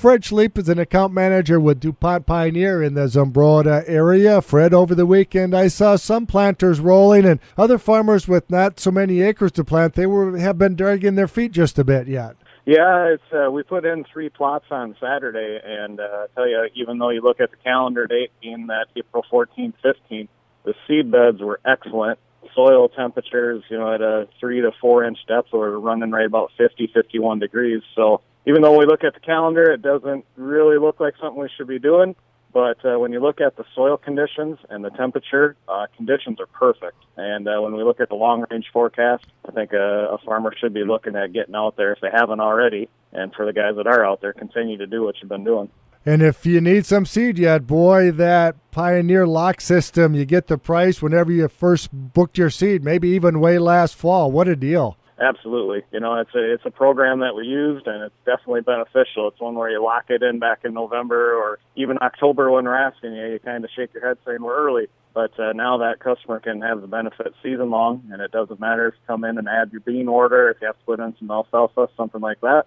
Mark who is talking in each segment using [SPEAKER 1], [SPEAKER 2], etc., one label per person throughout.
[SPEAKER 1] Fred Schleep is an account manager with DuPont Pioneer in the Zumbrota area. Fred, over the weekend I saw some planters rolling and other farmers with not so many acres to plant. Have been dragging their feet just a bit yet.
[SPEAKER 2] Yeah, we put in 3 plots on Saturday, and I tell you, even though you look at the calendar date being that April 14th, 15th, the seed beds were excellent. Soil temperatures, at a 3 to 4 inch depth, were running right about 50, 51 degrees. So even though we look at the calendar, it doesn't really look like something we should be doing. But when you look at the soil conditions and the temperature, conditions are perfect. And when we look at the long-range forecast, I think a farmer should be looking at getting out there if they haven't already. And for the guys that are out there, continue to do what you've been doing.
[SPEAKER 1] And if you need some seed yet, boy, that Pioneer lock system, you get the price whenever you first booked your seed, maybe even way last fall. What a deal.
[SPEAKER 2] Absolutely. It's a program that we used, and it's definitely beneficial. It's one where you lock it in back in November or even October when we're asking you. You kind of shake your head saying we're early. But now that customer can have the benefit season long, and it doesn't matter if you come in and add your bean order, if you have to put in some alfalfa, something like that.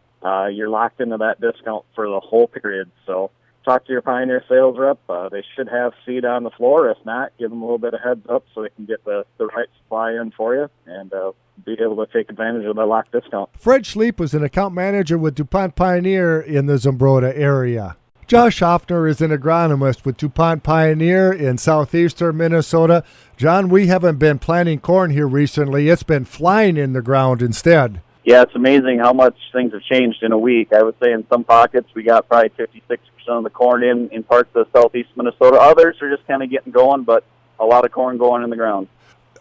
[SPEAKER 2] You're locked into that discount for the whole period. So talk to your Pioneer sales rep. They should have seed on the floor. If not, give them a little bit of heads up so they can get the right supply in for you and be able to take advantage of the lock discount.
[SPEAKER 1] Fred Schleep was an account manager with DuPont Pioneer in the Zumbrota area. Josh Hoffner is an agronomist with DuPont Pioneer in southeastern Minnesota. John, we haven't been planting corn here recently. It's been flying in the ground instead.
[SPEAKER 3] Yeah, it's amazing how much things have changed in a week. I would say in some pockets we got probably 56% of the corn in parts of southeast Minnesota. Others are just kind of getting going, but a lot of corn going in the ground.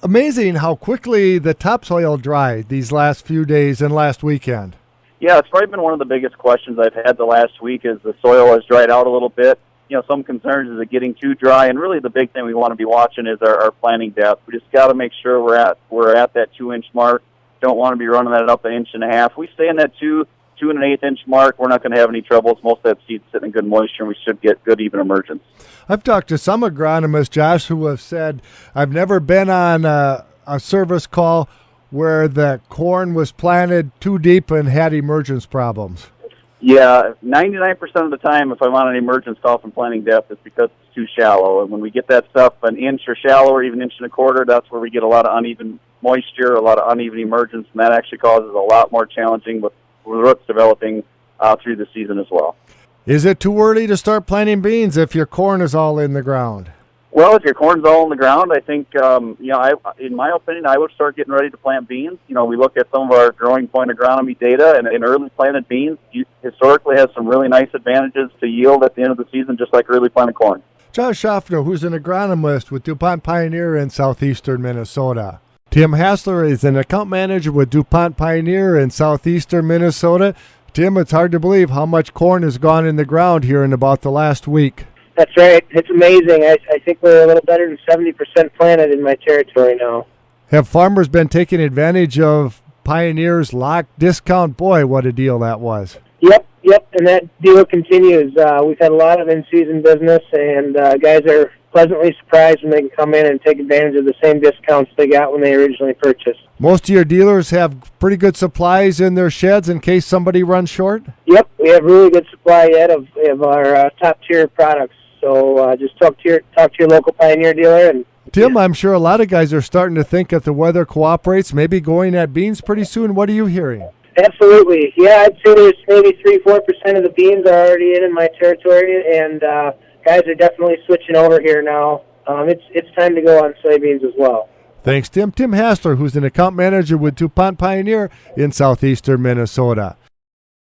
[SPEAKER 1] Amazing how quickly the topsoil dried these last few days and last weekend.
[SPEAKER 3] Yeah, it's probably been one of the biggest questions I've had the last week is the soil has dried out a little bit. Some concerns is it getting too dry, and really the big thing we want to be watching is our planting depth. We just got to make sure we're at that 2-inch mark. Don't want to be running that up 1.5 inches. We stay in that 2 1/8 inch mark. We're not going to have any troubles. Most of that seed's sitting in good moisture, and we should get good even emergence.
[SPEAKER 1] I've talked to some agronomists, Josh, who have said, I've never been on a service call where the corn was planted too deep and had emergence problems.
[SPEAKER 3] Yeah, 99% of the time, if I'm on an emergence call from planting depth, it's because it's too shallow. And when we get that stuff 1 inch or shallower, even 1.25 inches, that's where we get a lot of uneven moisture, a lot of uneven emergence, and that actually causes a lot more challenging with roots developing through the season as well.
[SPEAKER 1] Is it too early to start planting beans if your corn is all in the ground?
[SPEAKER 3] Well, if your corn's all in the ground, I think, in my opinion, I would start getting ready to plant beans. We look at some of our growing point agronomy data, and early planted beans historically has some really nice advantages to yield at the end of the season, just like early planted corn.
[SPEAKER 1] Josh Schaffner, who's an agronomist with DuPont Pioneer in southeastern Minnesota. Tim Hassler is an account manager with DuPont Pioneer in southeastern Minnesota. Tim, it's hard to believe how much corn has gone in the ground here in about the last week.
[SPEAKER 4] That's right. It's amazing. I think we're a little better than 70% planted in my territory now.
[SPEAKER 1] Have farmers been taking advantage of Pioneer's lock discount? Boy, what a deal that was.
[SPEAKER 4] Yep, and that deal continues. We've had a lot of in-season business, and guys are pleasantly surprised when they can come in and take advantage of the same discounts they got when they originally purchased.
[SPEAKER 1] Most of your dealers have pretty good supplies in their sheds in case somebody runs short?
[SPEAKER 4] Yep, we have really good supply yet of our top-tier products. So just talk to your local Pioneer dealer. And
[SPEAKER 1] Tim, I'm sure a lot of guys are starting to think if the weather cooperates, maybe going at beans pretty soon. What are you hearing?
[SPEAKER 4] Absolutely. Yeah, I'd say there's maybe 3-4% of the beans are already in my territory, and guys are definitely switching over here now. It's time to go on soybeans as well.
[SPEAKER 1] Thanks, Tim. Tim Hassler, who's an account manager with DuPont Pioneer in southeastern Minnesota.